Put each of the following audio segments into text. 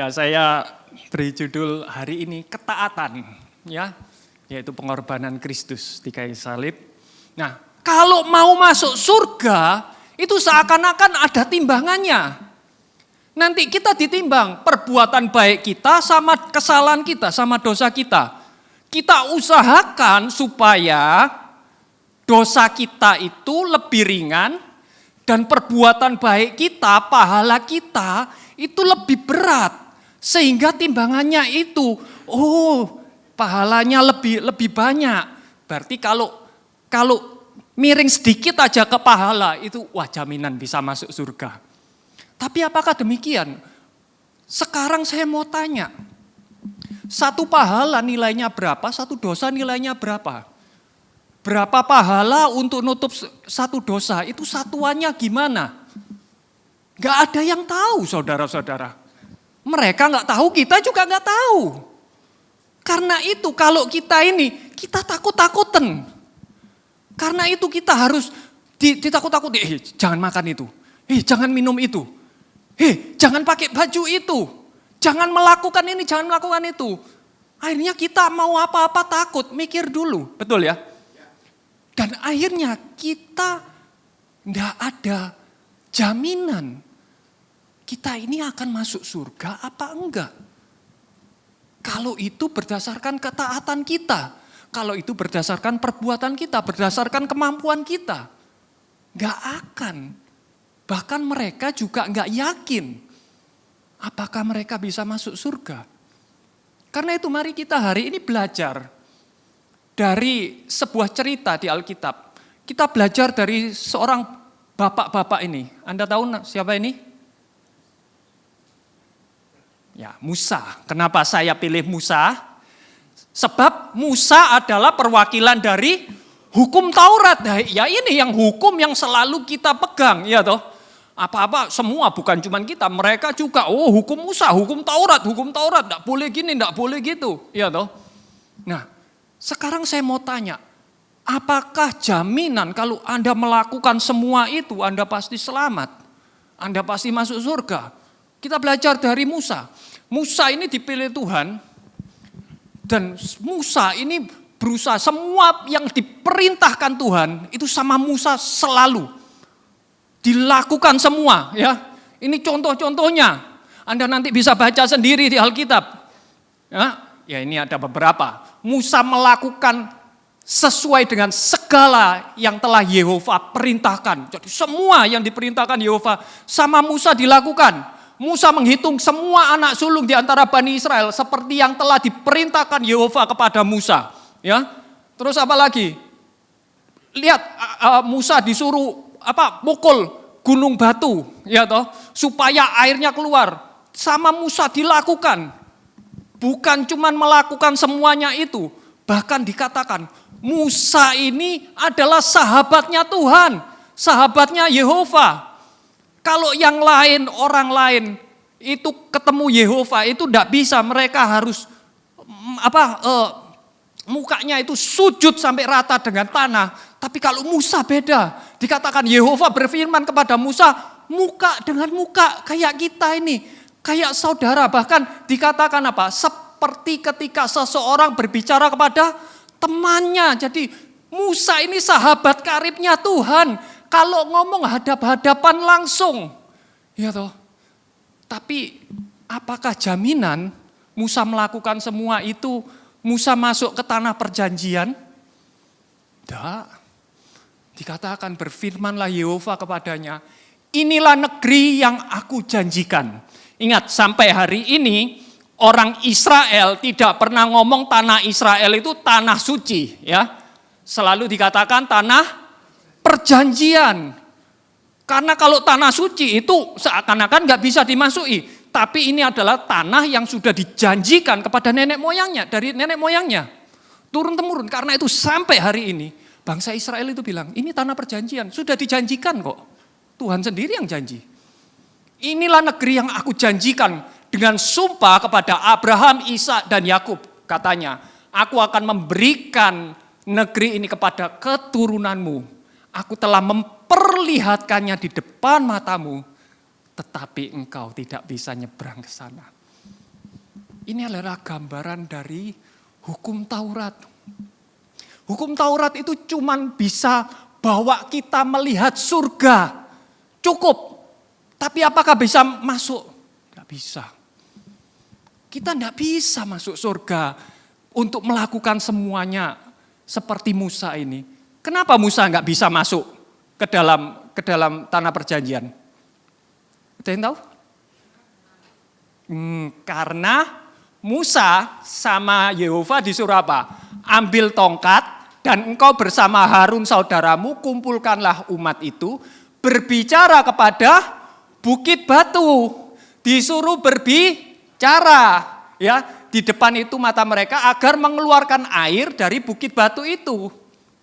Ya, saya beri judul hari ini ketaatan, ya, yaitu pengorbanan Kristus di kayu salib. Nah, kalau mau masuk surga itu seakan-akan ada timbangannya. Nanti kita ditimbang perbuatan baik kita sama kesalahan kita, sama dosa kita. Kita usahakan supaya dosa kita itu lebih ringan dan perbuatan baik kita, pahala kita itu lebih berat. Sehingga timbangannya itu, pahalanya lebih banyak. Berarti kalau miring sedikit aja ke pahala itu jaminan bisa masuk surga. Tapi apakah demikian? Sekarang saya mau tanya, satu pahala nilainya berapa, satu dosa nilainya berapa? Berapa pahala untuk nutup satu dosa, itu satuannya gimana? Gak ada yang tahu saudara-saudara. Mereka gak tahu, kita juga gak tahu. Karena itu kalau kita takut-takutan. Karena itu kita harus ditakut-takuti, jangan makan itu, jangan minum itu, jangan pakai baju itu, jangan melakukan ini, jangan melakukan itu. Akhirnya kita mau apa-apa takut, mikir dulu, betul ya? Dan akhirnya kita gak ada jaminan kita ini akan masuk surga apa enggak. Kalau itu berdasarkan ketaatan kita, kalau itu berdasarkan perbuatan kita, berdasarkan kemampuan kita, enggak akan. Bahkan mereka juga enggak yakin apakah mereka bisa masuk surga. Karena itu mari kita hari ini belajar dari sebuah cerita di Alkitab. Kita belajar dari seorang bapak-bapak ini. Anda tahu siapa ini? Ya, Musa. Kenapa saya pilih Musa? Sebab Musa adalah perwakilan dari hukum Taurat. Ya ini yang hukum yang selalu kita pegang, ya toh. Apa-apa semua bukan cuma kita, mereka juga hukum Musa, hukum Taurat, enggak boleh gini, enggak boleh gitu, ya toh. Nah, sekarang saya mau tanya, apakah jaminan kalau Anda melakukan semua itu Anda pasti selamat? Anda pasti masuk surga? Kita belajar dari Musa. Musa ini dipilih Tuhan dan Musa ini berusaha semua yang diperintahkan Tuhan itu sama Musa selalu dilakukan semua, ya. Ini contoh-contohnya. Anda nanti bisa baca sendiri di Alkitab. Ya ini ada beberapa. Musa melakukan sesuai dengan segala yang telah Yehova perintahkan. Jadi semua yang diperintahkan Yehova sama Musa dilakukan. Musa menghitung semua anak sulung di antara Bani Israel seperti yang telah diperintahkan Yehova kepada Musa. Ya, terus apa lagi? Lihat Musa disuruh pukul gunung batu, ya toh, supaya airnya keluar. Sama Musa dilakukan. Bukan cuma melakukan semuanya itu, bahkan dikatakan Musa ini adalah sahabatnya Tuhan, sahabatnya Yehova. Kalau yang lain, orang lain itu ketemu Yehova itu tidak bisa, mereka harus mukanya itu sujud sampai rata dengan tanah. Tapi kalau Musa beda, dikatakan Yehova berfirman kepada Musa, muka dengan muka kayak kita ini, kayak saudara. Bahkan dikatakan seperti ketika seseorang berbicara kepada temannya. Jadi Musa ini sahabat karibnya Tuhan. Kalau ngomong hadap-hadapan langsung, ya toh. Tapi apakah jaminan Musa melakukan semua itu, Musa masuk ke tanah perjanjian? Tidak. Dikatakan berfirmanlah Yehova kepadanya, inilah negeri yang aku janjikan. Ingat sampai hari ini orang Israel tidak pernah ngomong tanah Israel itu tanah suci, ya. Selalu dikatakan tanah perjanjian. Karena kalau tanah suci itu seakan-akan gak bisa dimasuki. Tapi ini adalah tanah yang sudah dijanjikan kepada nenek moyangnya, dari nenek moyangnya. Turun-temurun, karena itu sampai hari ini, bangsa Israel itu bilang, ini tanah perjanjian, sudah dijanjikan kok. Tuhan sendiri yang janji. Inilah negeri yang aku janjikan dengan sumpah kepada Abraham, Ishak dan Yakub. Katanya, aku akan memberikan negeri ini kepada keturunanmu. Aku telah memperlihatkannya di depan matamu, tetapi engkau tidak bisa nyebrang ke sana. Ini adalah gambaran dari hukum Taurat. Hukum Taurat itu cuman bisa bawa kita melihat surga. Cukup. Tapi apakah bisa masuk? Tidak bisa. Kita tidak bisa masuk surga untuk melakukan semuanya seperti Musa ini. Kenapa Musa nggak bisa masuk ke dalam tanah perjanjian? Ada yang tahu? Karena Musa sama Yehova disuruh apa? Ambil tongkat dan engkau bersama Harun saudaramu kumpulkanlah umat itu berbicara kepada bukit batu. Disuruh berbicara ya di depan itu mata mereka agar mengeluarkan air dari bukit batu itu.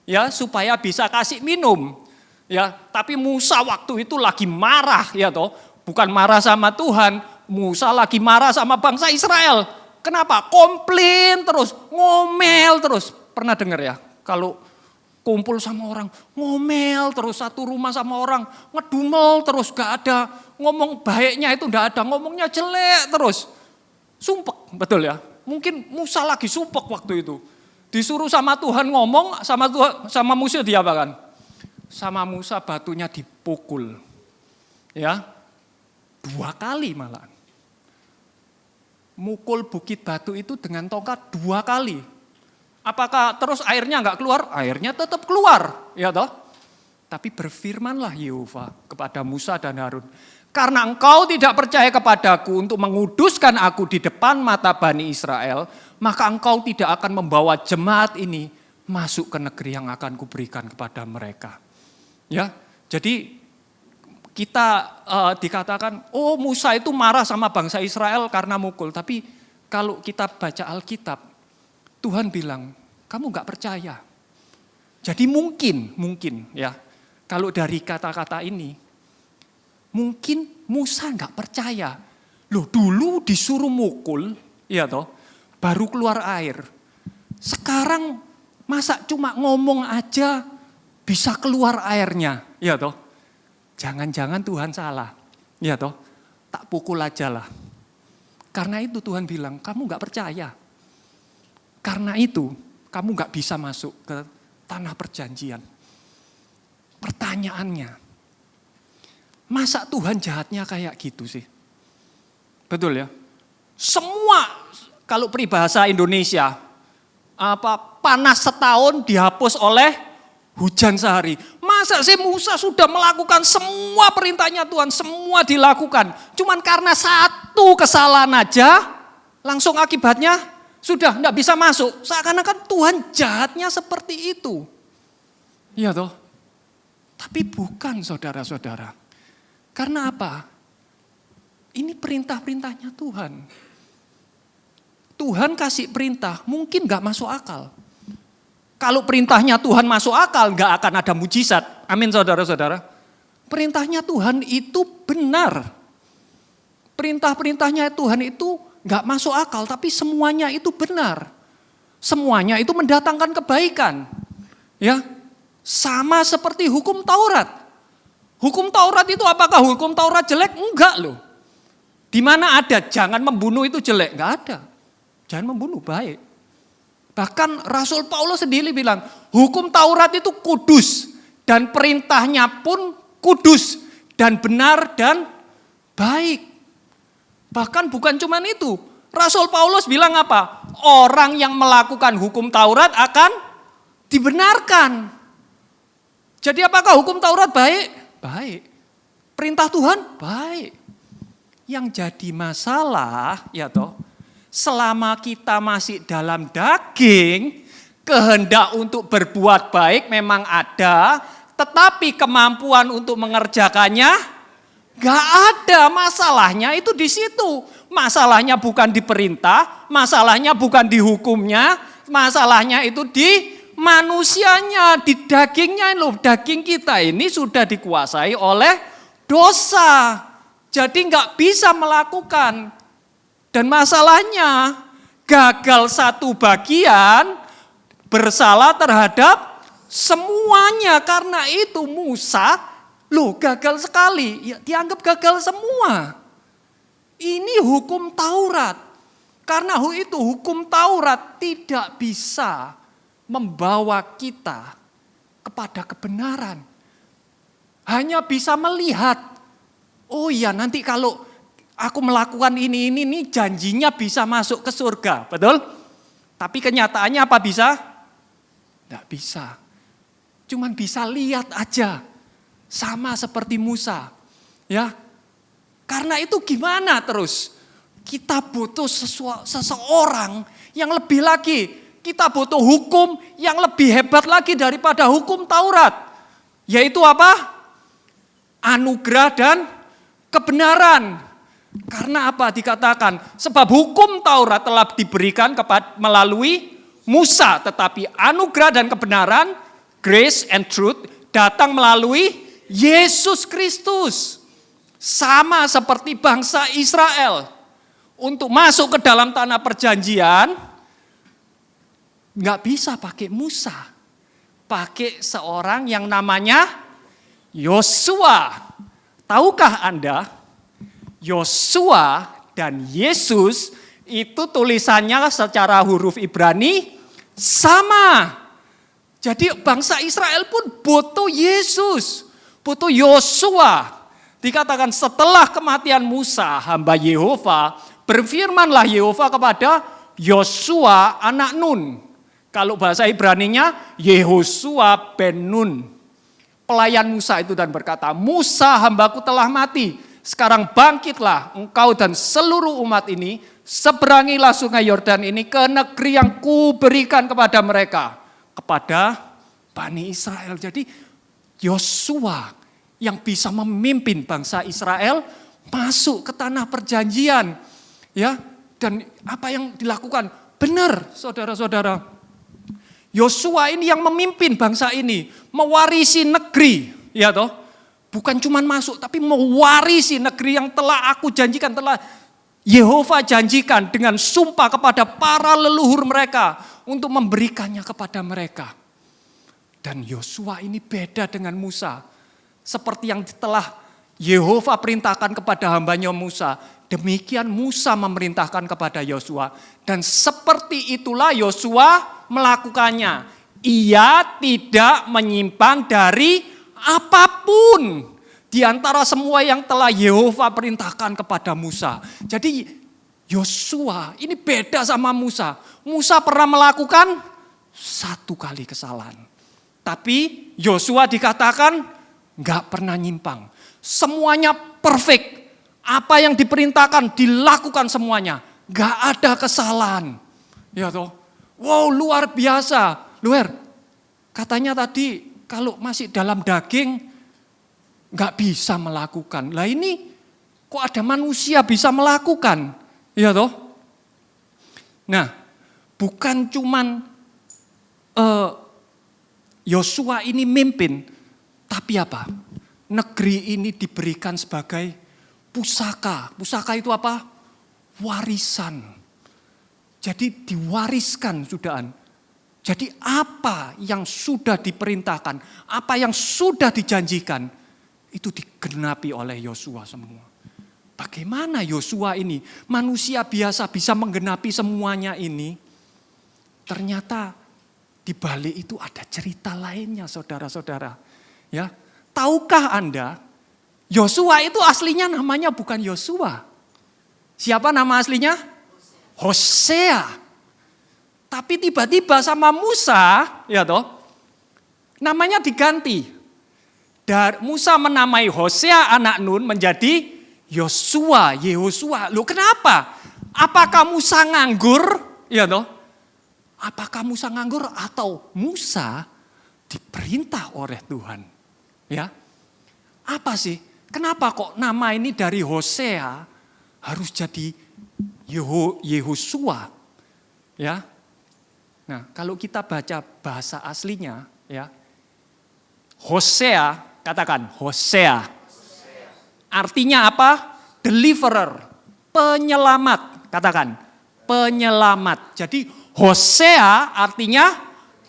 Ya supaya bisa kasih minum. Ya, tapi Musa waktu itu lagi marah ya toh, bukan marah sama Tuhan, Musa lagi marah sama bangsa Israel. Kenapa? Komplain terus, ngomel terus. Pernah dengar ya? Kalau kumpul sama orang, ngomel terus, satu rumah sama orang, ngedumel terus, gak ada. Ngomong baiknya itu gak ada, ngomongnya jelek terus. Sumpek, betul ya? Mungkin Musa lagi sumpek waktu itu. Disuruh sama Tuhan ngomong, sama Musa diapakan? Sama Musa batunya dipukul. Ya, 2 kali malah. Mukul bukit batu itu dengan tongkat 2 kali. Apakah terus airnya enggak keluar? Airnya tetap keluar, ya toh? Tapi berfirmanlah Yehova kepada Musa dan Harun, karena engkau tidak percaya kepadaku untuk menguduskan aku di depan mata Bani Israel, maka engkau tidak akan membawa jemaat ini masuk ke negeri yang akan kuberikan kepada mereka. Ya, jadi kita dikatakan, oh Musa itu marah sama bangsa Israel karena mukul. Tapi kalau kita baca Alkitab, Tuhan bilang, kamu gak percaya. Jadi mungkin ya, kalau dari kata-kata ini, mungkin Musa gak percaya. Loh dulu disuruh mukul, ya toh, baru keluar air. Sekarang masa cuma ngomong aja bisa keluar airnya, ya toh. Jangan-jangan Tuhan salah, ya toh, tak pukul aja lah. Karena itu Tuhan bilang, kamu gak percaya. Karena itu kamu gak bisa masuk ke tanah perjanjian. Pertanyaannya, masa Tuhan jahatnya kayak gitu sih? Betul ya? Semua, kalau peribahasa Indonesia, panas setahun dihapus oleh hujan sehari. Masa sih Musa sudah melakukan semua perintahnya Tuhan, semua dilakukan. Cuman karena satu kesalahan aja, langsung akibatnya sudah tidak bisa masuk. Seakan-akan Tuhan jahatnya seperti itu. Iya toh? Tapi bukan saudara-saudara. Karena apa? Ini perintah-perintahnya Tuhan. Tuhan kasih perintah, mungkin gak masuk akal. Kalau perintahnya Tuhan masuk akal, gak akan ada mujizat. Amin saudara-saudara. Perintahnya Tuhan itu benar. Perintah-perintahnya Tuhan itu gak masuk akal, tapi semuanya itu benar. Semuanya itu mendatangkan kebaikan. Ya, sama seperti hukum Taurat. Hukum Taurat itu apakah hukum Taurat jelek? Enggak loh. Di mana ada jangan membunuh itu jelek? Enggak ada. Jangan membunuh baik. Bahkan Rasul Paulus sendiri bilang, hukum Taurat itu kudus dan perintahnya pun kudus dan benar dan baik. Bahkan bukan cuma itu. Rasul Paulus bilang apa? Orang yang melakukan hukum Taurat akan dibenarkan. Jadi apakah hukum Taurat baik? Baik. Perintah Tuhan? Baik. Yang jadi masalah, ya toh, selama kita masih dalam daging, kehendak untuk berbuat baik memang ada, tetapi kemampuan untuk mengerjakannya gak ada. Masalahnya itu di situ. Masalahnya bukan di perintah, masalahnya bukan di hukumnya, masalahnya itu di manusianya, di dagingnya. Loh, daging kita ini sudah dikuasai oleh dosa. Jadi gak bisa melakukan. Dan masalahnya gagal satu bagian bersalah terhadap semuanya. Karena itu Musa gagal sekali, ya, dianggap gagal semua. Ini hukum Taurat. Karena itu hukum Taurat tidak bisa membawa kita kepada kebenaran. Hanya bisa melihat, oh iya nanti kalau aku melakukan ini janjinya bisa masuk ke surga, betul? Tapi kenyataannya apa bisa? Tidak bisa. Cuman bisa lihat aja, sama seperti Musa. Ya, karena itu gimana terus? Kita butuh seseorang yang lebih lagi. Kita butuh hukum yang lebih hebat lagi daripada hukum Taurat. Yaitu apa? Anugerah dan kebenaran. Karena apa dikatakan? Sebab hukum Taurat telah diberikan melalui Musa. Tetapi anugerah dan kebenaran, grace and truth, datang melalui Yesus Kristus. Sama seperti bangsa Israel. Untuk masuk ke dalam tanah perjanjian, nggak bisa pakai Musa. Pakai seorang yang namanya Yosua. Tahukah Anda, Yosua dan Yesus itu tulisannya secara huruf Ibrani sama. Jadi bangsa Israel pun butuh Yesus, butuh Yosua. Dikatakan setelah kematian Musa, hamba Yehova, berfirmanlah Yehova kepada Yosua anak Nun. Kalau bahasa Ibraninya Yehosua ben Nun. Pelayan Musa itu dan berkata, Musa hambaku telah mati. Sekarang bangkitlah engkau dan seluruh umat ini. Seberangilah sungai Yordan ini ke negeri yang kuberikan kepada mereka. Kepada Bani Israel. Jadi Yosua yang bisa memimpin bangsa Israel masuk ke tanah perjanjian. Ya, dan apa yang dilakukan benar, saudara-saudara. Yosua ini yang memimpin bangsa ini, mewarisi negeri, ya toh. Bukan cuma masuk, tapi mewarisi negeri yang telah aku janjikan, telah Yehova janjikan dengan sumpah kepada para leluhur mereka untuk memberikannya kepada mereka. Dan Yosua ini beda dengan Musa, seperti yang telah Yehova perintahkan kepada hambanya Musa. Demikian Musa memerintahkan kepada Yosua. Dan seperti itulah Yosua melakukannya. Ia tidak menyimpang dari apapun. Di antara semua yang telah Yehova perintahkan kepada Musa. Jadi Yosua ini beda sama Musa. Musa pernah melakukan satu kali kesalahan. Tapi Yosua dikatakan enggak pernah nyimpang. Semuanya perfect. Apa yang diperintahkan dilakukan semuanya. Gak ada kesalahan. Ya toh. Wow, luar biasa. Luar. Katanya tadi kalau masih dalam daging gak bisa melakukan. Lah ini kok ada manusia bisa melakukan? Ya toh. Nah, bukan cuman Yosua ini mimpin, tapi apa? Negeri ini diberikan sebagai pusaka. Pusaka itu apa? Warisan. Jadi diwariskan sudahan. Jadi apa yang sudah diperintahkan, apa yang sudah dijanjikan, itu digenapi oleh Yosua semua. Bagaimana Yosua ini, manusia biasa bisa menggenapi semuanya ini? Ternyata di balik itu ada cerita lainnya, saudara-saudara. Ya, tahukah Anda? Yosua itu aslinya namanya bukan Yosua. Siapa nama aslinya? Hosea. Tapi tiba-tiba sama Musa, ya toh, namanya diganti. Musa menamai Hosea anak Nun menjadi Yosua, Yehosua. Loh kenapa? Apakah Musa nganggur? Ya toh. Apakah Musa nganggur atau Musa diperintah oleh Tuhan? Ya. Apa sih? Kenapa kok nama ini dari Hosea harus jadi Yehosua? Ya. Nah, kalau kita baca bahasa aslinya, ya. Hosea, katakan Hosea. Artinya apa? Deliverer, penyelamat. Katakan, penyelamat. Jadi Hosea artinya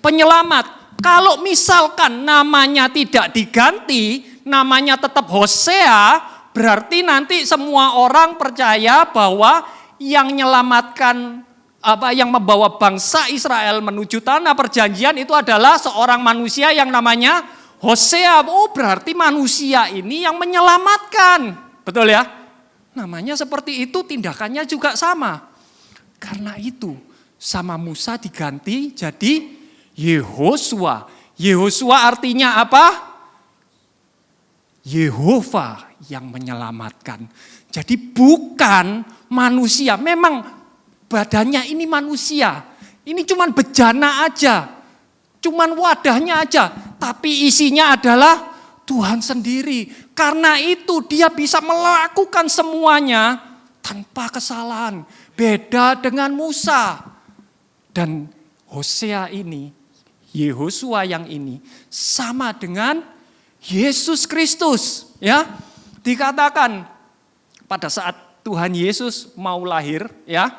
penyelamat. Kalau misalkan namanya tidak diganti, namanya tetap Hosea, berarti nanti semua orang percaya bahwa yang menyelamatkan yang membawa bangsa Israel menuju tanah perjanjian itu adalah seorang manusia yang namanya Hosea. Oh, berarti manusia ini yang menyelamatkan. Betul ya? Namanya seperti itu, tindakannya juga sama. Karena itu sama Musa diganti jadi Yehosua. Yehosua artinya apa? Yehova yang menyelamatkan. Jadi bukan manusia. Memang badannya ini manusia. Ini cuman bejana aja. Cuman wadahnya aja. Tapi isinya adalah Tuhan sendiri. Karena itu dia bisa melakukan semuanya tanpa kesalahan. Beda dengan Musa. Dan Hosea ini, Yehosua yang ini sama dengan Yesus Kristus. Ya, dikatakan pada saat Tuhan Yesus mau lahir, ya,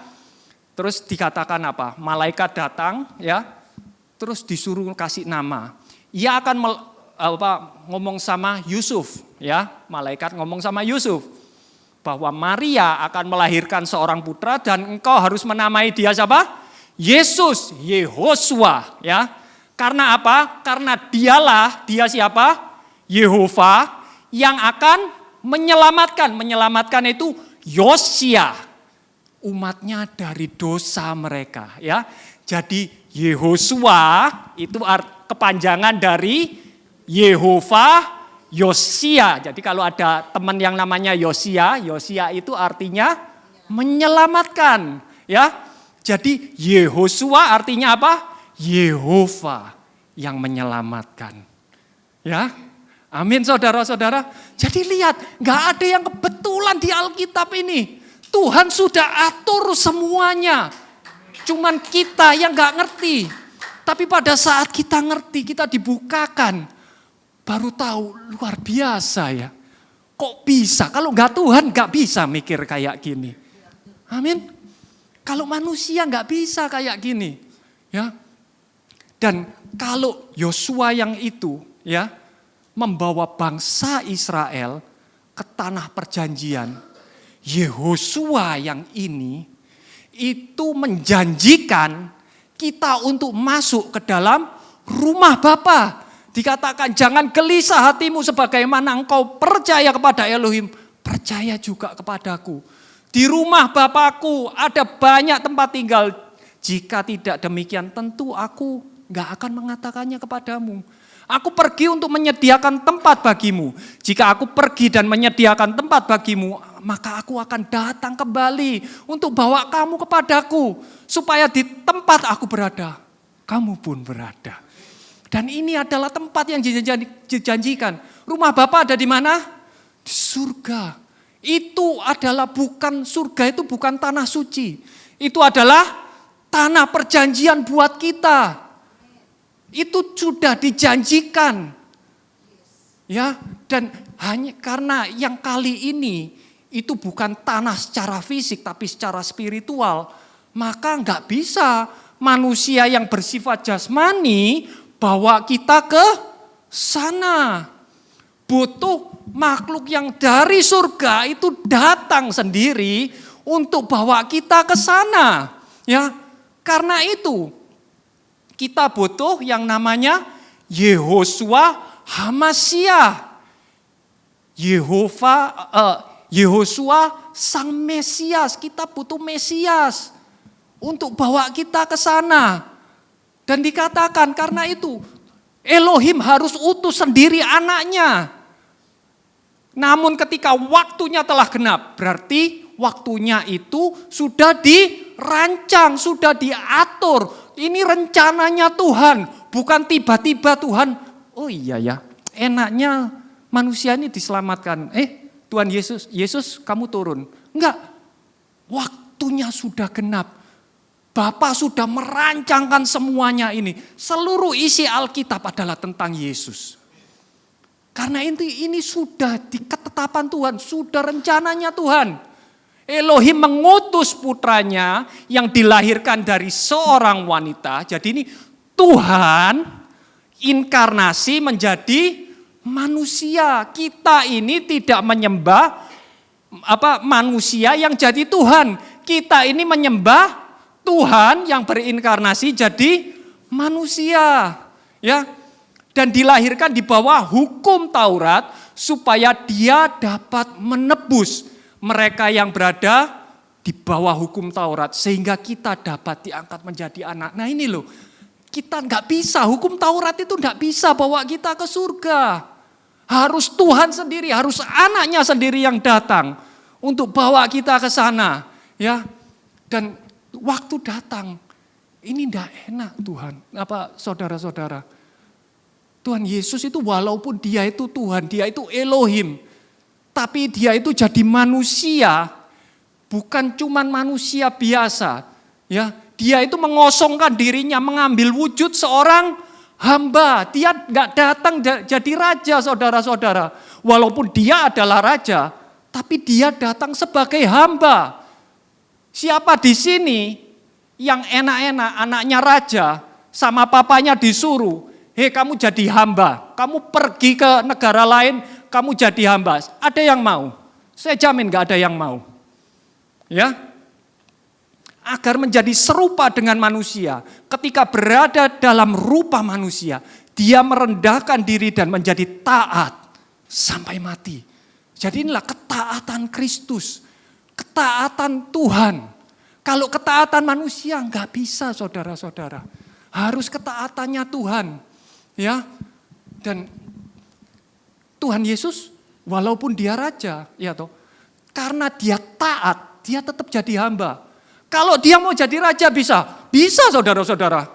terus dikatakan apa? Malaikat datang, ya, terus disuruh kasih nama. Ia akan ngomong sama Yusuf, ya, malaikat ngomong sama Yusuf bahwa Maria akan melahirkan seorang putra dan engkau harus menamai dia siapa? Yesus, Yehosua, ya. Karena apa? Karena dia siapa? Yehova yang akan menyelamatkan. Menyelamatkan itu Yosia, umatnya dari dosa mereka, ya. Jadi Yehosua itu kepanjangan dari Yehova Yosia. Jadi kalau ada teman yang namanya Yosia, Yosia itu artinya menyelamatkan, ya. Jadi Yehosua artinya apa? Yehova yang menyelamatkan. Ya. Amin saudara-saudara. Jadi lihat, gak ada yang kebetulan di Alkitab ini. Tuhan sudah atur semuanya. Cuman kita yang gak ngerti. Tapi pada saat kita ngerti, kita dibukakan. Baru tahu, luar biasa ya. Kok bisa? Kalau gak Tuhan gak bisa mikir kayak gini. Amin. Kalau manusia gak bisa kayak gini. Ya. Dan kalau Yosua yang itu, ya, membawa bangsa Israel ke tanah perjanjian, Yehosua yang ini itu menjanjikan kita untuk masuk ke dalam rumah Bapa. Dikatakan jangan gelisah hatimu sebagaimana engkau percaya kepada Elohim, percaya juga kepadaku. Di rumah Bapakku ada banyak tempat tinggal. Jika tidak demikian tentu aku gak akan mengatakannya kepadamu. Aku pergi untuk menyediakan tempat bagimu. Jika aku pergi dan menyediakan tempat bagimu, maka aku akan datang kembali untuk bawa kamu kepadaku. Supaya di tempat aku berada, kamu pun berada. Dan ini adalah tempat yang dijanjikan. Rumah Bapa ada di mana? Di surga. Itu adalah bukan surga, itu bukan tanah suci. Itu adalah tanah perjanjian buat kita. Itu sudah dijanjikan. Ya, dan hanya karena yang kali ini itu bukan tanah secara fisik tapi secara spiritual, maka enggak bisa manusia yang bersifat jasmani bawa kita ke sana. Butuh makhluk yang dari surga itu datang sendiri untuk bawa kita ke sana. Ya, karena itu kita butuh yang namanya Yehosua Hamasyah. Yehosua sang Mesias. Kita butuh Mesias untuk bawa kita ke sana. Dan dikatakan karena itu Elohim harus utus sendiri anaknya. Namun ketika waktunya telah genap, berarti waktunya itu sudah dirancang, sudah diatur. Ini rencananya Tuhan, bukan tiba-tiba Tuhan, oh iya ya, enaknya manusia ini diselamatkan. Tuhan Yesus kamu turun. Enggak, waktunya sudah genap. Bapa sudah merancangkan semuanya ini. Seluruh isi Alkitab adalah tentang Yesus. Karena ini sudah di ketetapan Tuhan, sudah rencananya Tuhan. Elohim mengutus putranya yang dilahirkan dari seorang wanita. Jadi ini Tuhan inkarnasi menjadi manusia. Kita ini tidak menyembah manusia yang jadi Tuhan. kita ini menyembah Tuhan yang berinkarnasi jadi manusia, ya. Dan dilahirkan di bawah hukum Taurat supaya dia dapat menebus mereka yang berada di bawah hukum Taurat sehingga kita dapat diangkat menjadi anak. Nah ini loh, kita nggak bisa, hukum Taurat itu nggak bisa bawa kita ke surga. Harus Tuhan sendiri, harus anaknya sendiri yang datang untuk bawa kita ke sana, ya. Dan waktu datang, ini nggak enak Tuhan, saudara-saudara. Tuhan Yesus itu walaupun dia itu Tuhan, dia itu Elohim, tapi dia itu jadi manusia, bukan cuman manusia biasa, ya. Dia itu mengosongkan dirinya, mengambil wujud seorang hamba. Dia nggak datang jadi raja, saudara-saudara. Walaupun dia adalah raja, tapi dia datang sebagai hamba. Siapa di sini yang enak-enak anaknya raja sama papanya disuruh, hei kamu jadi hamba, kamu pergi ke negara lain, kamu jadi hamba. Ada yang mau? Saya jamin gak ada yang mau. Ya, agar menjadi serupa dengan manusia, ketika berada dalam rupa manusia, dia merendahkan diri dan menjadi taat sampai mati. Jadi inilah ketaatan Kristus, ketaatan Tuhan. Kalau ketaatan manusia nggak bisa, saudara-saudara. Harus ketaatannya Tuhan. Ya, dan Tuhan Yesus walaupun dia raja, ya toh, karena dia taat, dia tetap jadi hamba. Kalau dia mau jadi raja bisa saudara-saudara.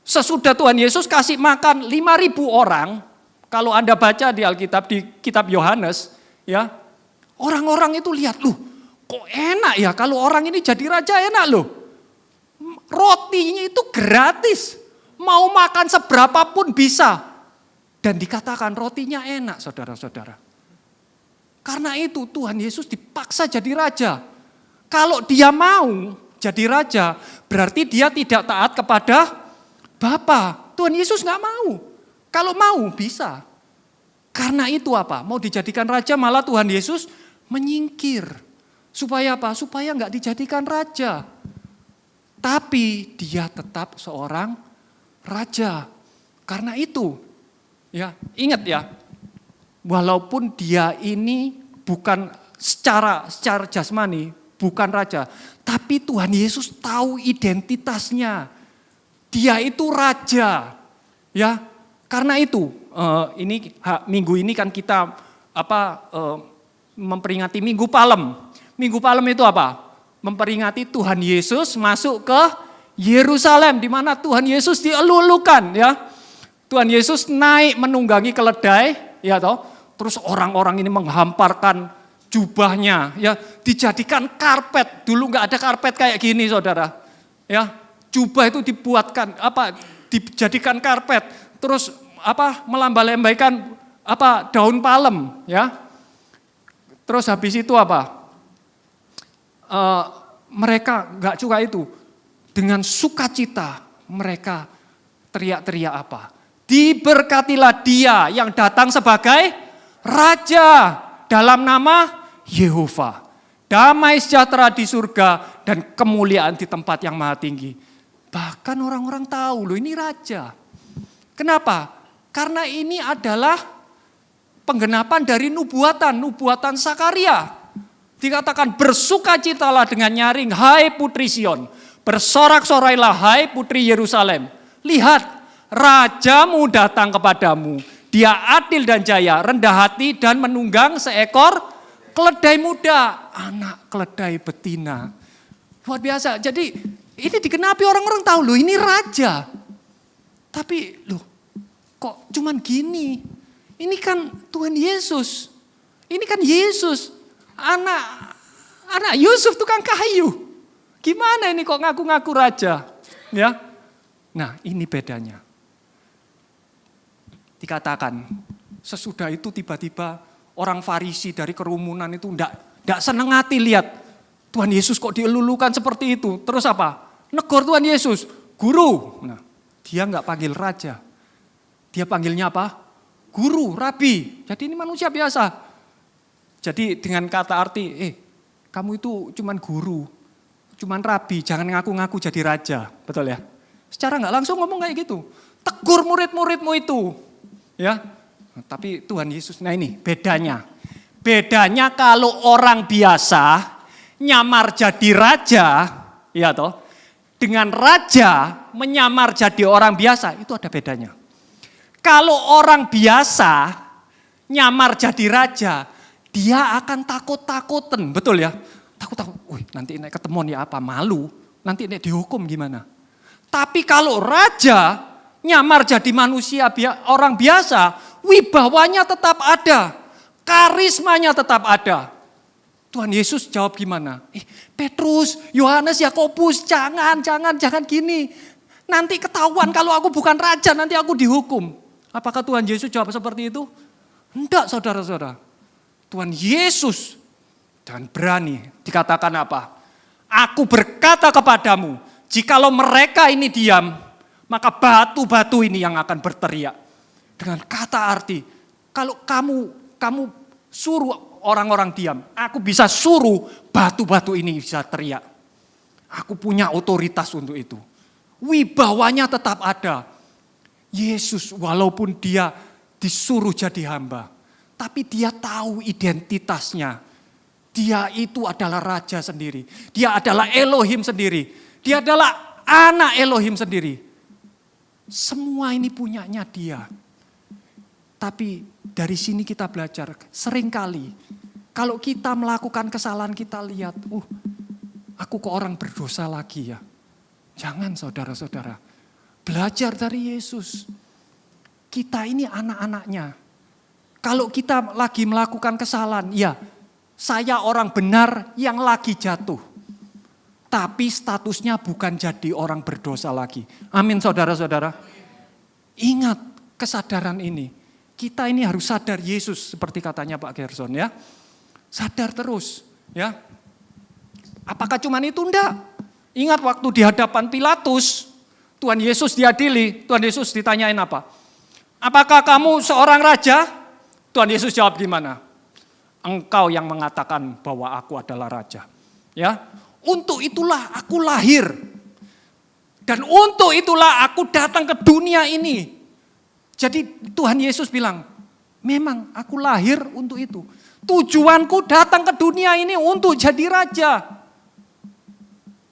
Sesudah Tuhan Yesus kasih makan 5.000 orang, kalau Anda baca di Alkitab, di kitab Yohanes, ya, orang-orang itu lihat, loh, kok enak ya kalau orang ini jadi raja, enak loh. Rotinya itu gratis. Mau makan seberapa pun bisa. Dan dikatakan rotinya enak, saudara-saudara. Karena itu Tuhan Yesus dipaksa jadi raja. Kalau dia mau jadi raja, berarti dia tidak taat kepada Bapa. Tuhan Yesus nggak mau. Kalau mau bisa. Karena itu apa? Mau dijadikan raja malah Tuhan Yesus menyingkir. Supaya apa? Supaya nggak dijadikan raja. Tapi dia tetap seorang raja. Karena itu, ya, ingat ya, walaupun dia ini bukan secara jasmani, bukan raja, tapi Tuhan Yesus tahu identitasnya. Dia itu raja, ya. Karena itu, minggu ini kan kita memperingati Minggu Palem. Minggu Palem itu apa? Memperingati Tuhan Yesus masuk ke Yerusalem, di mana Tuhan Yesus dielulukan, ya. Tuhan Yesus naik menunggangi keledai, ya toh. Terus orang-orang ini menghamparkan jubahnya, ya, dijadikan karpet. Dulu nggak ada karpet kayak gini, saudara. Ya, jubah itu dijadikan karpet. Terus melambaikan daun palem, ya. Terus habis itu mereka nggak suka itu. Dengan sukacita mereka teriak-teriak apa? Diberkatilah dia yang datang sebagai raja dalam nama Yehova. Damai sejahtera di surga dan kemuliaan di tempat yang maha tinggi. Bahkan orang-orang tahu loh ini raja. Kenapa? Karena ini adalah penggenapan dari nubuatan Sakaria. Dikatakan bersukacitalah dengan nyaring, hai putri Sion. Bersorak-sorailah hai putri Yerusalem. Lihat, rajamu datang kepadamu. Dia adil dan jaya, rendah hati dan menunggang seekor keledai muda. Anak keledai betina. Luar biasa. Jadi ini digenapi orang-orang tahu loh ini raja. Tapi loh kok cuman gini. Ini kan Tuhan Yesus. Ini kan Yesus. Anak Yusuf tukang kayu. Gimana ini kok ngaku-ngaku raja? Ya. Nah, ini bedanya. Dikatakan sesudah itu tiba-tiba orang Farisi dari kerumunan itu enggak seneng hati lihat Tuhan Yesus kok dielulukan seperti itu. Terus apa? Negor Tuhan Yesus, guru. Nah, dia enggak panggil raja. Dia panggilnya apa? Guru, rabi. Jadi ini manusia biasa. Jadi dengan kata arti, kamu itu cuman guru. cuman rabi, jangan ngaku-ngaku jadi raja. Betul ya? Secara nggak langsung ngomong kayak gitu. Tegur murid-muridmu itu. Ya, tapi Tuhan Yesus, nah ini bedanya. Bedanya kalau orang biasa nyamar jadi raja, ya toh, dengan raja menyamar jadi orang biasa, itu ada bedanya. Kalau orang biasa nyamar jadi raja, dia akan takut-takutan, betul ya? Takut-takut, nanti ini ketemu ya apa, malu, nanti ini dihukum gimana. Tapi kalau raja nyamar jadi manusia, orang biasa, wibawanya tetap ada. Karismanya tetap ada. Tuhan Yesus jawab gimana? Petrus, Yohanes, Yakobus, jangan gini. Nanti ketahuan kalau aku bukan raja, nanti aku dihukum. Apakah Tuhan Yesus jawab seperti itu? Enggak, saudara-saudara. Tuhan Yesus dan berani dikatakan apa? Aku berkata kepadamu, jikalau mereka ini diam, maka batu-batu ini yang akan berteriak. Dengan kata arti, kalau kamu suruh orang-orang diam, aku bisa suruh batu-batu ini bisa teriak. Aku punya otoritas untuk itu. Wibawanya tetap ada. Yesus walaupun dia disuruh jadi hamba, tapi dia tahu identitasnya. Dia itu adalah raja sendiri. Dia adalah Elohim sendiri. Dia adalah anak Elohim sendiri. Semua ini punyanya dia. Tapi dari sini kita belajar, seringkali kalau kita melakukan kesalahan kita lihat, aku kok orang berdosa lagi ya. Jangan saudara-saudara, belajar dari Yesus. Kita ini anak-anaknya. Kalau kita lagi melakukan kesalahan, ya saya orang benar yang lagi jatuh. Tapi statusnya bukan jadi orang berdosa lagi. Amin saudara-saudara. Ingat kesadaran ini. Kita ini harus sadar Yesus seperti katanya Pak Gerson ya. Sadar terus ya. Apakah cuma itu? Enggak. Ingat waktu di hadapan Pilatus, Tuhan Yesus diadili, Tuhan Yesus ditanyain apa? Apakah kamu seorang raja? Tuhan Yesus jawab gimana? Engkau yang mengatakan bahwa aku adalah raja. Ya. Untuk itulah aku lahir. Dan untuk itulah aku datang ke dunia ini. Jadi Tuhan Yesus bilang, memang aku lahir untuk itu. Tujuanku datang ke dunia ini untuk jadi raja.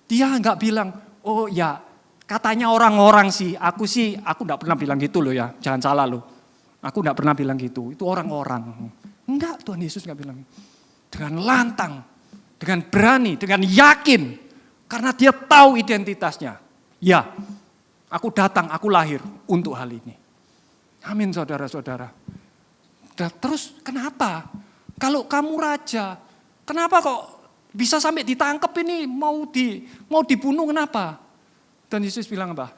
Dia enggak bilang, oh ya katanya orang-orang aku enggak pernah bilang gitu loh ya, jangan salah loh. Aku enggak pernah bilang gitu, itu orang-orang. Enggak, Tuhan Yesus enggak bilang. Dengan lantang, dengan berani, dengan yakin. Karena dia tahu identitasnya. Ya, aku datang, aku lahir untuk hal ini. Amin saudara-saudara. Terus kenapa? Kalau kamu raja, kenapa kok bisa sampai ditangkap ini mau dibunuh kenapa? Dan Yesus bilang apa?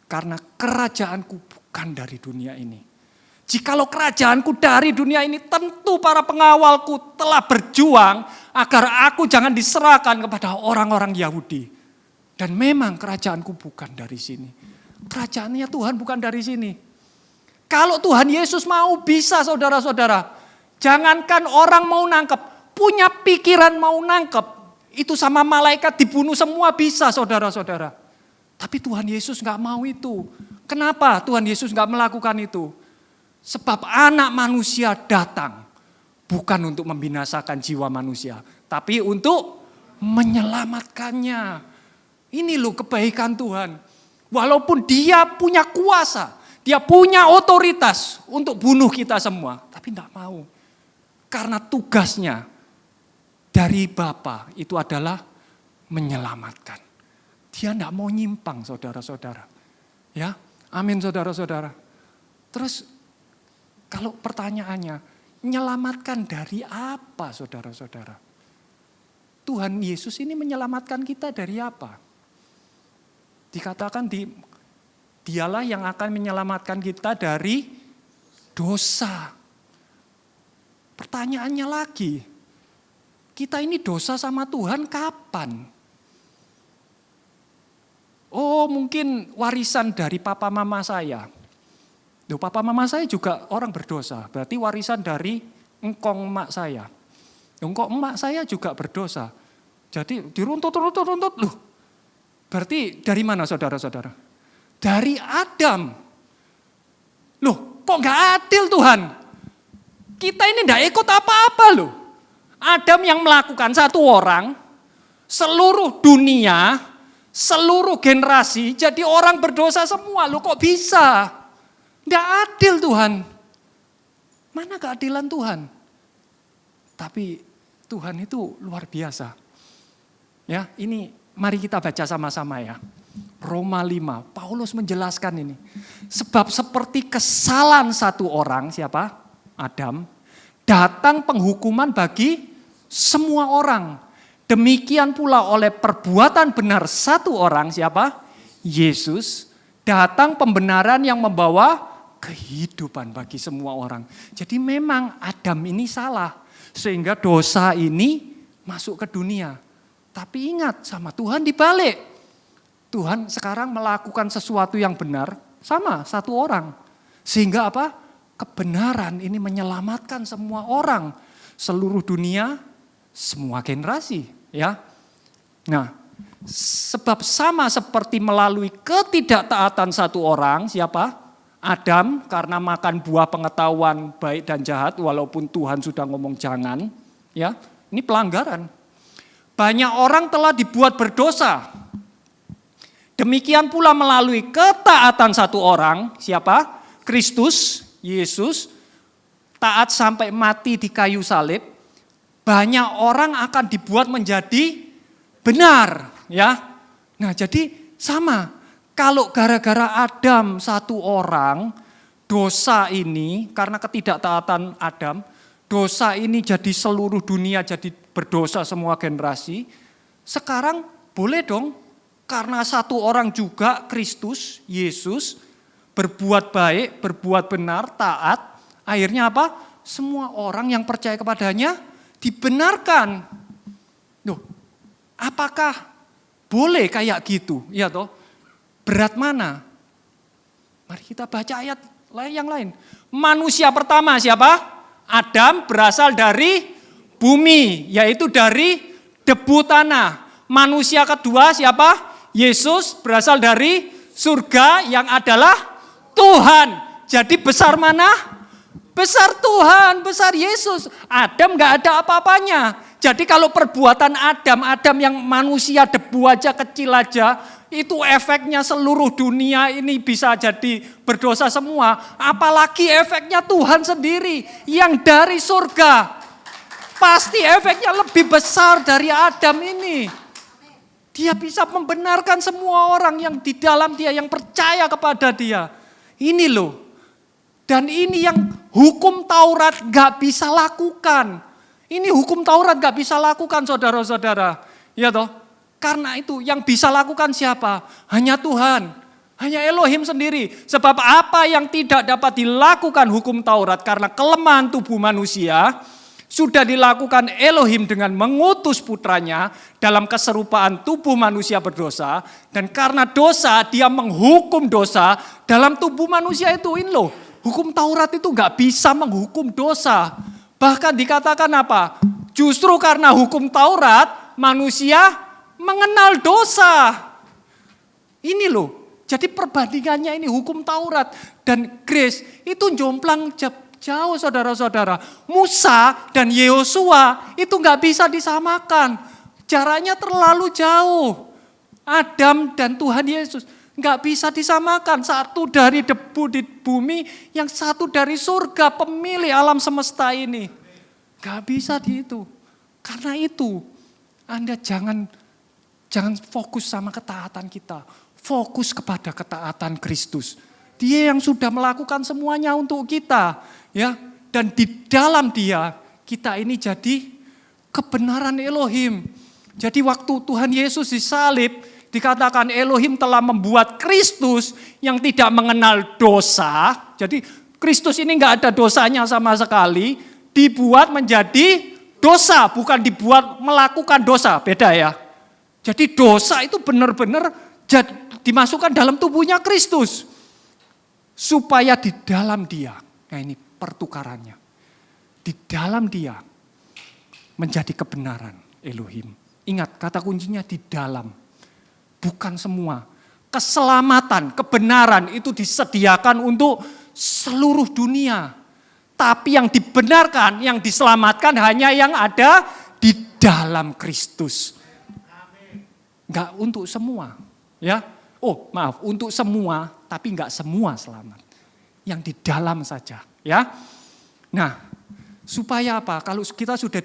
Karena kerajaanku bukan dari dunia ini. Jikalau kerajaanku dari dunia ini, tentu para pengawalku telah berjuang agar aku jangan diserahkan kepada orang-orang Yahudi. Dan memang kerajaanku bukan dari sini. Kerajaannya Tuhan bukan dari sini. Kalau Tuhan Yesus mau bisa saudara-saudara. Jangankan orang mau nangkep, punya pikiran mau nangkep. Itu sama malaikat dibunuh semua bisa saudara-saudara. Tapi Tuhan Yesus gak mau itu. Kenapa Tuhan Yesus gak melakukan itu? Sebab anak manusia datang. Bukan untuk membinasakan jiwa manusia. Tapi untuk menyelamatkannya. Ini loh kebaikan Tuhan. Walaupun dia punya kuasa. Dia punya otoritas untuk bunuh kita semua. Tapi tidak mau. Karena tugasnya dari Bapa itu adalah menyelamatkan. Dia tidak mau nyimpang saudara-saudara. Ya, amin saudara-saudara. Terus kalau pertanyaannya, menyelamatkan dari apa saudara-saudara? Tuhan Yesus ini menyelamatkan kita dari apa? Dikatakan Dialah yang akan menyelamatkan kita dari dosa. Pertanyaannya lagi, kita ini dosa sama Tuhan kapan? Oh mungkin warisan dari papa mama saya. Loh, papa mama saya juga orang berdosa, berarti warisan dari engkong emak saya. Engkong emak saya juga berdosa. Jadi diruntut. Loh, berarti dari mana saudara-saudara? Dari Adam. Loh, kok nggak adil Tuhan? Kita ini nggak ikut apa-apa loh. Adam yang melakukan satu orang, seluruh dunia, seluruh generasi, jadi orang berdosa semua. Loh kok bisa? Nggak adil Tuhan. Mana keadilan Tuhan? Tapi Tuhan itu luar biasa. Ya, ini mari kita baca sama-sama ya. Roma 5, Paulus menjelaskan ini. Sebab seperti kesalahan satu orang, siapa? Adam, datang penghukuman bagi semua orang. Demikian pula oleh perbuatan benar satu orang, siapa? Yesus, datang pembenaran yang membawa kehidupan bagi semua orang. Jadi memang Adam ini salah, sehingga dosa ini masuk ke dunia. Tapi ingat, sama Tuhan dibalik. Tuhan sekarang melakukan sesuatu yang benar sama satu orang. Sehingga apa? Kebenaran ini menyelamatkan semua orang. Seluruh dunia, semua generasi. Ya. Nah, sebab sama seperti melalui ketidaktaatan satu orang, siapa? Adam, karena makan buah pengetahuan baik dan jahat, walaupun Tuhan sudah ngomong jangan. Ya, ini pelanggaran. Banyak orang telah dibuat berdosa. Demikian pula melalui ketaatan satu orang, siapa? Kristus, Yesus, taat sampai mati di kayu salib. Banyak orang akan dibuat menjadi benar, ya. Nah, jadi sama. Kalau gara-gara Adam satu orang, dosa ini karena ketidaktaatan Adam, dosa ini jadi seluruh dunia jadi berdosa semua generasi. Sekarang boleh dong karena satu orang juga Kristus, Yesus, berbuat baik, berbuat benar, taat. Akhirnya apa? Semua orang yang percaya kepadanya dibenarkan. Loh, apakah boleh kayak gitu? Ya toh? Berat mana? Mari kita baca ayat yang lain. Manusia pertama siapa? Adam berasal dari bumi, yaitu dari debu tanah. Manusia kedua siapa? Yesus berasal dari surga yang adalah Tuhan. Jadi besar mana? Besar Tuhan, besar Yesus. Adam gak ada apa-apanya. Jadi kalau perbuatan Adam yang manusia debu aja, kecil aja, itu efeknya seluruh dunia ini bisa jadi berdosa semua. Apalagi efeknya Tuhan sendiri yang dari surga. Pasti efeknya lebih besar dari Adam ini. Dia bisa membenarkan semua orang yang di dalam dia, yang percaya kepada dia. Ini loh. Dan ini yang hukum Taurat gak bisa lakukan. Ini hukum Taurat gak bisa lakukan saudara-saudara. Ya toh? Karena itu yang bisa lakukan siapa? Hanya Tuhan. Hanya Elohim sendiri. Sebab apa yang tidak dapat dilakukan hukum Taurat karena kelemahan tubuh manusia, sudah dilakukan Elohim dengan mengutus putranya dalam keserupaan tubuh manusia berdosa. Dan karena dosa, dia menghukum dosa dalam tubuh manusia itu. Ini loh, hukum Taurat itu gak bisa menghukum dosa. Bahkan dikatakan apa? Justru karena hukum Taurat, manusia mengenal dosa. Ini loh, jadi perbandingannya ini hukum Taurat dan grace itu jomplang jauh saudara-saudara. Musa dan Yehosua itu gak bisa disamakan. Jaraknya terlalu jauh. Adam dan Tuhan Yesus gak bisa disamakan. Satu dari debu di bumi, yang satu dari surga, pemilik alam semesta ini. Gak bisa gitu. Karena itu Anda jangan fokus sama ketaatan kita. Fokus kepada ketaatan Kristus. Dia yang sudah melakukan semuanya untuk kita. Ya, dan di dalam dia, kita ini jadi kebenaran Elohim. Jadi waktu Tuhan Yesus disalib, dikatakan Elohim telah membuat Kristus yang tidak mengenal dosa. Jadi Kristus ini enggak ada dosanya sama sekali. Dibuat menjadi dosa, bukan dibuat melakukan dosa. Beda ya. Jadi dosa itu benar-benar dimasukkan dalam tubuhnya Kristus. Supaya di dalam dia, nah ini pertukarannya. Di dalam dia menjadi kebenaran Elohim. Ingat, kata kuncinya di dalam. Bukan semua. Keselamatan, kebenaran itu disediakan untuk seluruh dunia. Tapi yang dibenarkan, yang diselamatkan hanya yang ada di dalam Kristus. Enggak untuk semua. Ya. Oh maaf, untuk semua, tapi enggak semua selamat. Yang di dalam saja. Ya. Nah, supaya apa? Kalau kita sudah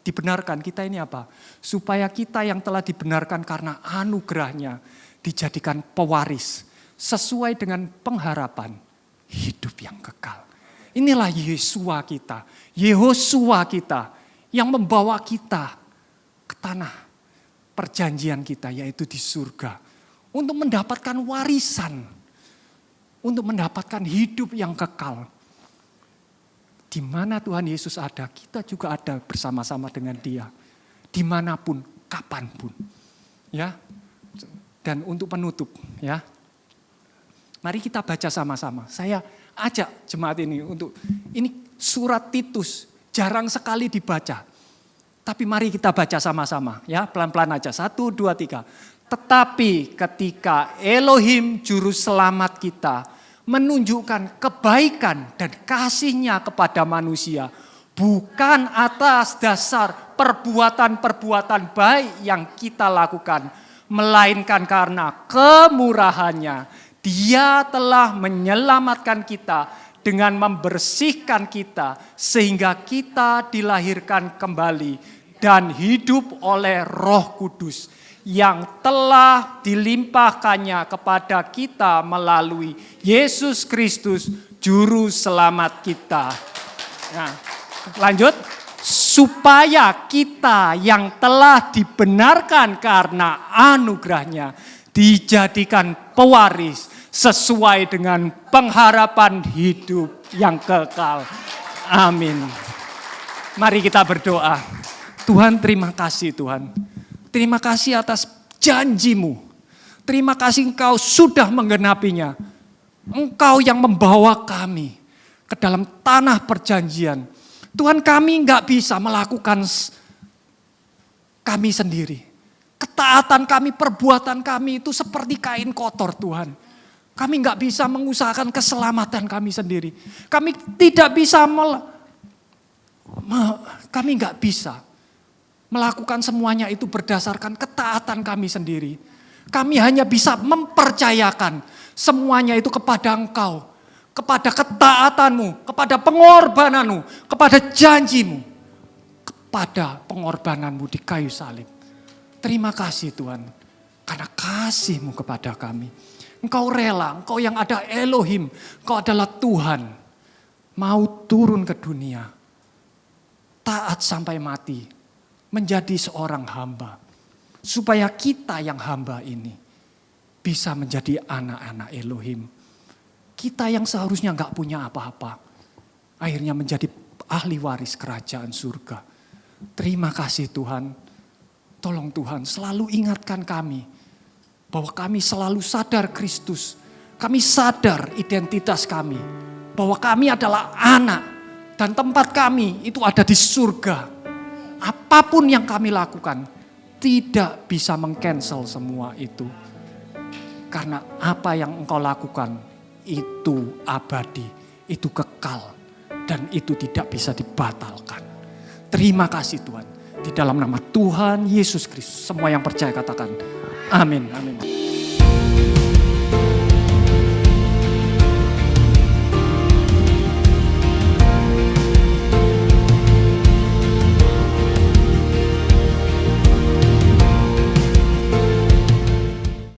dibenarkan, kita ini apa? Supaya kita yang telah dibenarkan karena anugerahnya dijadikan pewaris sesuai dengan pengharapan hidup yang kekal. Inilah Yesua kita, Yehosua kita yang membawa kita ke tanah perjanjian kita, yaitu di surga. Untuk mendapatkan warisan, untuk mendapatkan hidup yang kekal. Di mana Tuhan Yesus ada, kita juga ada bersama-sama dengan Dia. Dimanapun, kapanpun. Ya. Dan untuk penutup, ya. Mari kita baca sama-sama. Saya ajak jemaat ini surat Titus, jarang sekali dibaca. Tapi mari kita baca sama-sama, ya, pelan-pelan aja. 1, 2, 3. Tetapi ketika Elohim juru selamat kita menunjukkan kebaikan dan kasih-Nya kepada manusia, bukan atas dasar perbuatan-perbuatan baik yang kita lakukan, melainkan karena kemurahan-Nya. Dia telah menyelamatkan kita dengan membersihkan kita sehingga kita dilahirkan kembali dan hidup oleh Roh Kudus yang telah dilimpahkannya kepada kita melalui Yesus Kristus juru selamat kita. Nah, lanjut. Supaya kita yang telah dibenarkan karena anugerahnya dijadikan pewaris sesuai dengan pengharapan hidup yang kekal. Amin. Mari kita berdoa. Tuhan, terima kasih Tuhan. Terima kasih atas janji-Mu. Terima kasih Engkau sudah menggenapinya. Engkau yang membawa kami ke dalam tanah perjanjian. Tuhan, kami enggak bisa melakukan kami sendiri. Ketaatan kami, perbuatan kami itu seperti kain kotor Tuhan. Kami enggak bisa mengusahakan keselamatan kami sendiri. Kami tidak bisa, kami enggak bisa melakukan semuanya itu berdasarkan ketaatan kami sendiri. Kami hanya bisa mempercayakan semuanya itu kepada Engkau. Kepada ketaatan-Mu, kepada pengorbanan-Mu, kepada janji-Mu. Kepada pengorbanan-Mu di kayu salib. Terima kasih Tuhan, karena kasih-Mu kepada kami. Engkau rela, Engkau yang ada Elohim, Engkau adalah Tuhan. Mau turun ke dunia, taat sampai mati, menjadi seorang hamba. Supaya kita yang hamba ini bisa menjadi anak-anak Elohim. Kita yang seharusnya enggak punya apa-apa, akhirnya menjadi ahli waris kerajaan surga. Terima kasih Tuhan. Tolong Tuhan selalu ingatkan kami bahwa kami selalu sadar Kristus. Kami sadar identitas kami. Bahwa kami adalah anak dan tempat kami itu ada di surga. Apapun yang kami lakukan tidak bisa meng-cancel semua itu. Karena apa yang Engkau lakukan itu abadi, itu kekal, dan itu tidak bisa dibatalkan. Terima kasih Tuhan. Di dalam nama Tuhan Yesus Kristus, semua yang percaya katakan amin. Amin.